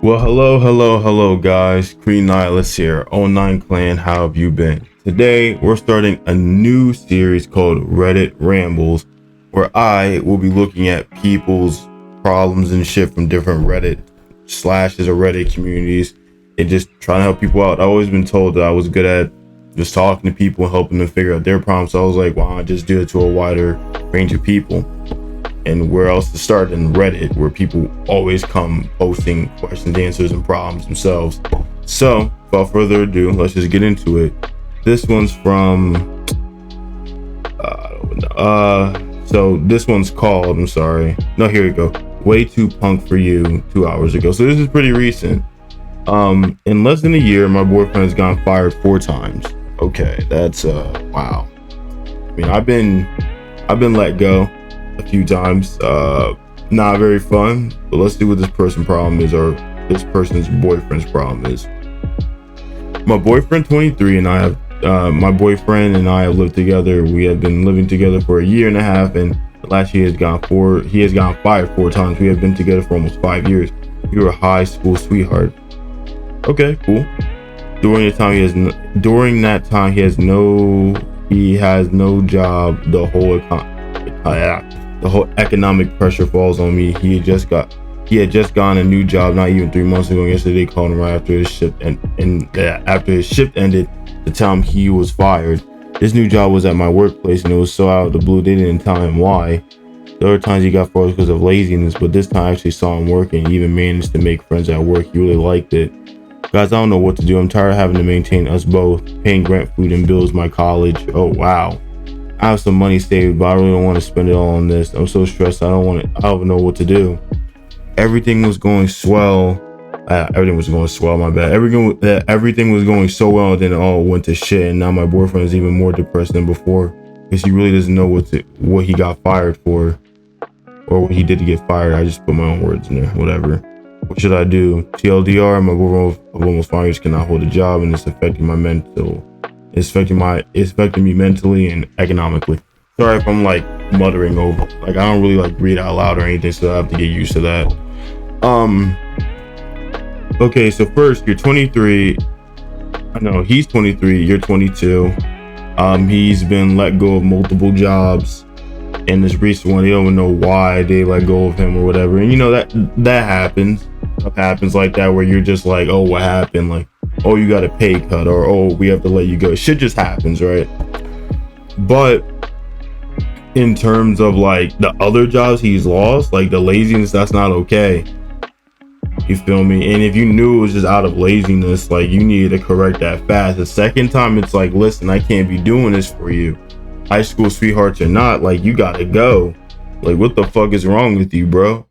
Well, hello, guys. Kree NIhlus here. 09 Clan, how have you been? Today, we're starting a new series called Reddit Rambles, where I will be looking at people's problems and shit from different Reddit slashes or Reddit communities and just trying to help people out. I've always been told that I was good at just talking to people and helping them figure out their problems. So I was like, why not just do it to a wider range of people? And where else to start than Reddit, where people always come posting questions, answers, and problems themselves. So, without further ado, let's just get into it. This one's from, so this one's called, here we go. Way Too Punk For You, 2 hours ago. So this is pretty recent. In less than a year, my boyfriend has gotten fired 4 times. Okay, that's, wow. I mean, I've been let go a few times. Not very fun, but let's see what this person's problem is, or this person's boyfriend's problem is. My boyfriend 23 and I have my boyfriend and I have lived together. We have been living together for a year and a half, and last year he has gotten fired 4 times. We have been together for almost 5 years. We were a high school sweetheart. Okay, cool. During that time he has no job. The whole economic pressure falls on me. He had just gotten a new job not even 3 months ago. Yesterday, called him right after his shift after his shift ended to tell him he was fired. This new job was at my workplace, and it was so out of the blue they didn't tell him why. The other times he got fired because of laziness, but this time I actually saw him working. He even managed to make friends at work. He really liked it. Guys, I don't know what to do. I'm tired of having to maintain us both, paying rent, food, and bills, my college. Oh wow. I have some money saved, but I really don't want to spend it all on this. I'm so stressed. I don't know what to do. Everything was going swell. Everything was going swell. My bad. Everything was going so well, and then it all went to shit. And now my boyfriend is even more depressed than before because he really doesn't know what he got fired for, or what he did to get fired. I just put my own words in there. Whatever. What should I do? TLDR, my boyfriend of almost 5 years cannot hold a job, and it's affecting my mental. It's affecting me mentally and economically. Sorry if I'm like muttering over. Like, I don't really like read out loud or anything, so I have to get used to that. Okay, so first, you're 23. I know he's 23. You're 22. He's been let go of multiple jobs. And this recent one, they don't even know why they let go of him or whatever. And you know that happens. Stuff happens like that where you're just like, oh, what happened? Like, oh, you got a pay cut, or oh, we have to let you go. Shit just happens, right? But in terms of like the other jobs he's lost, like the laziness, that's not okay. You feel me? And if you knew it was just out of laziness, like you needed to correct that fast. The second time, it's like, listen, I can't be doing this for you. High school sweethearts or not, like you gotta go. Like, what the fuck is wrong with you, bro?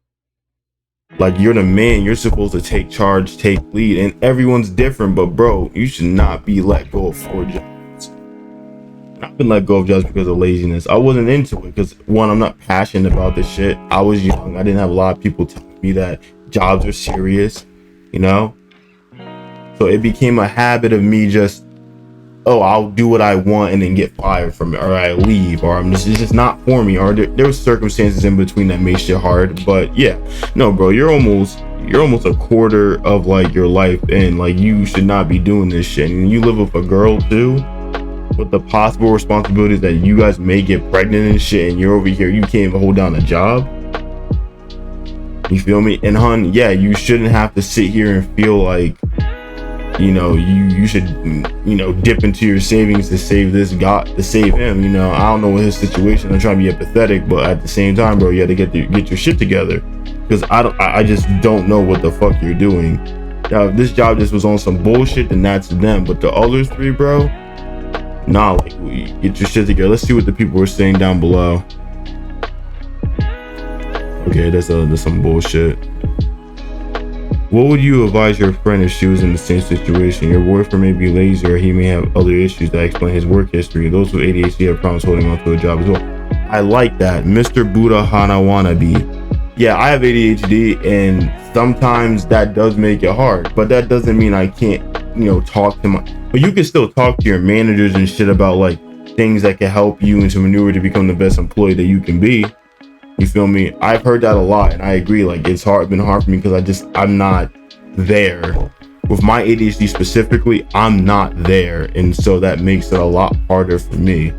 Like, you're the man, you're supposed to take charge, take lead, and everyone's different, but bro, you should not be let go of 4 jobs. I've been let go of jobs because of laziness. I wasn't into it because, one, I'm not passionate about this shit. I was young. I didn't have a lot of people telling me that jobs are serious, you know? So it became a habit of me just, oh, I'll do what I want and then get fired from it, or I leave, or it's just not for me, or there was circumstances in between that made shit hard. But yeah, no, bro, you're almost a quarter of like your life, and like you should not be doing this shit. And you live with a girl too, with the possible responsibilities that you guys may get pregnant and shit, and you're over here, you can't even hold down a job. You feel me? And hun, yeah, you shouldn't have to sit here and feel like, you know, you should, you know, dip into your savings to save to save him. You know, I don't know what his situation. I'm trying to be empathetic, but at the same time, bro, you had to get your shit together, because I just don't know what the fuck you're doing. Now, if this job just was on some bullshit, then that's them. But the other 3, bro, nah, like, get your shit together. Let's see what the people were saying down below. Okay, that's some bullshit. What would you advise your friend if she was in the same situation? Your boyfriend may be lazy, or he may have other issues that explain his work history. Those with ADHD have problems holding on to a job as well. I like that. Mr. Buddha Hana Wannabe. Yeah, I have ADHD, and sometimes that does make it hard, but that doesn't mean I can't, you know, talk to but you can still talk to your managers and shit about like things that can help you and to maneuver to become the best employee that you can be. You feel me? I've heard that a lot, and I agree. Like, it's been hard for me because I'm not there. With my ADHD specifically, I'm not there, and so that makes it a lot harder for me.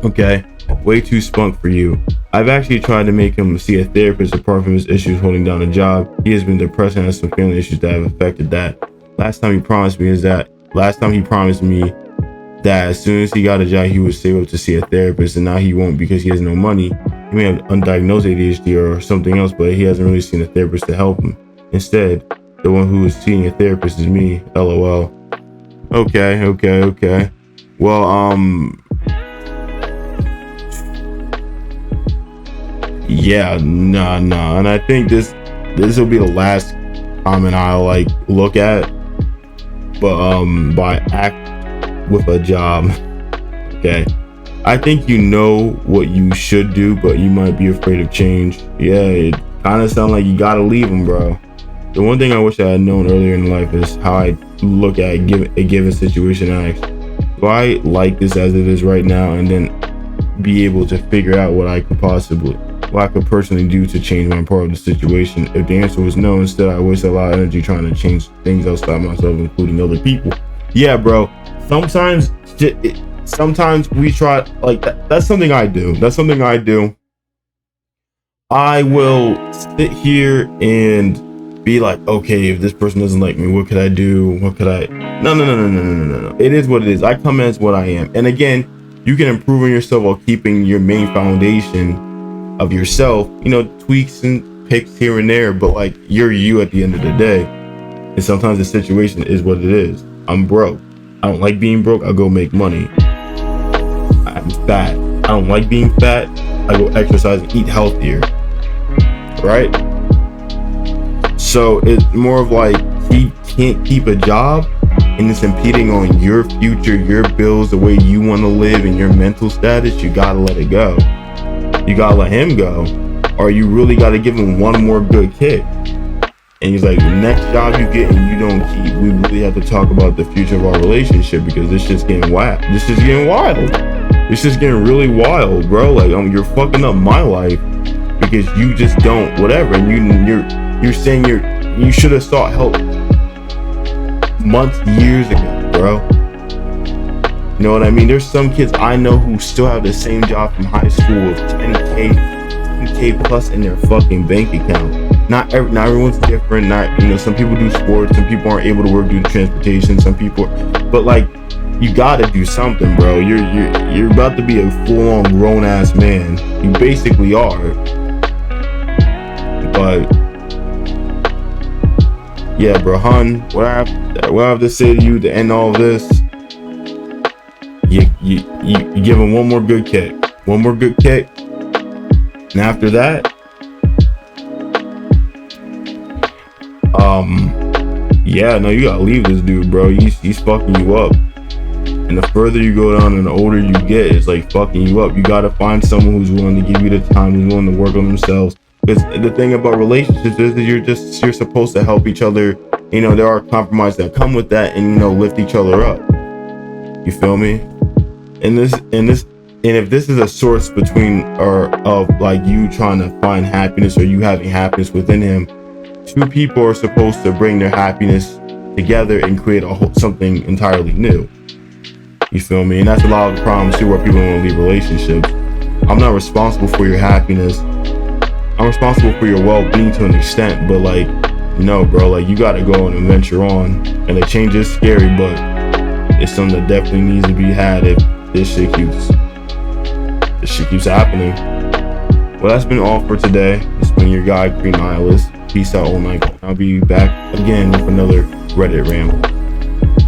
Okay, way too spunk for you. I've actually tried to make him see a therapist apart from his issues holding down a job. He has been depressed and has some family issues that have affected that. Last time he promised me that as soon as he got a job, he would save up to see a therapist, and now he won't because he has no money. He may have undiagnosed ADHD or something else, but he hasn't really seen a therapist to help him. Instead, the one who is seeing a therapist is me. LOL. Okay. Well, yeah, nah. And I think this will be the last comment I'll like look at. But by act with a job. Okay. I think you know what you should do, but you might be afraid of change. Yeah, it kind of sounds like you gotta leave him, bro. The one thing I wish I had known earlier in life is how I look at a given situation and ask, do I like this as it is right now? And then be able to figure out what I could personally do to change my part of the situation. If the answer was no, instead I waste a lot of energy trying to change things outside myself, including other people. Yeah, bro. Sometimes we try like that. That's something I do. I will sit here and be like, okay, if this person doesn't like me, what could I do? No. It is what it is. I come as what I am. And again, you can improve on yourself while keeping your main foundation of yourself, tweaks and picks here and there, but like you're you at the end of the day. And sometimes the situation is what it is. I'm broke. I don't like being broke. I go make money. I'm fat. I don't like being fat. I go exercise and eat healthier. Right? So it's more of like he can't keep a job and it's impeding on your future, your bills, the way you want to live, and your mental status. You gotta let it go. You gotta let him go, or you really gotta give him one more good kick. And he's like, the next job you get and you don't keep, we really have to talk about the future of our relationship, because this shit's getting wild. This is getting wild. This is getting really wild, bro. Like, you're fucking up my life because you just don't whatever, and you're saying you should have sought help months, years ago, bro. You know what I mean? There's some kids I know who still have the same job from high school with 10K plus in their fucking bank account. Not everyone's different. Some people do sports, some people aren't able to work due to transportation, some people, but like, you gotta do something, bro. You're about to be a full-on grown-ass man. You basically are. But yeah, bro, hun, what I have to say to you to end all of this, you give him one more good kick. And after that, you gotta leave this dude, bro. He's fucking you up. And the further you go down and the older you get, it's like fucking you up. You gotta find someone who's willing to give you the time, who's willing to work on themselves. Because the thing about relationships is that you're supposed to help each other. There are compromises that come with that, and lift each other up. You feel me? And if this is a source between or of like you trying to find happiness or you having happiness within him, two people are supposed to bring their happiness together and create something entirely new. You feel me? And that's a lot of the problems too, where people want to leave relationships. I'm not responsible for your happiness. I'm responsible for your well-being to an extent, but like, no, bro, like you gotta go and venture on. And the change is scary, but it's something that definitely needs to be had if this shit keeps happening. Well, that's been all for today. It's been your guy, Kree NIhlus. Peace out all night. I'll be back again with another Reddit ramble.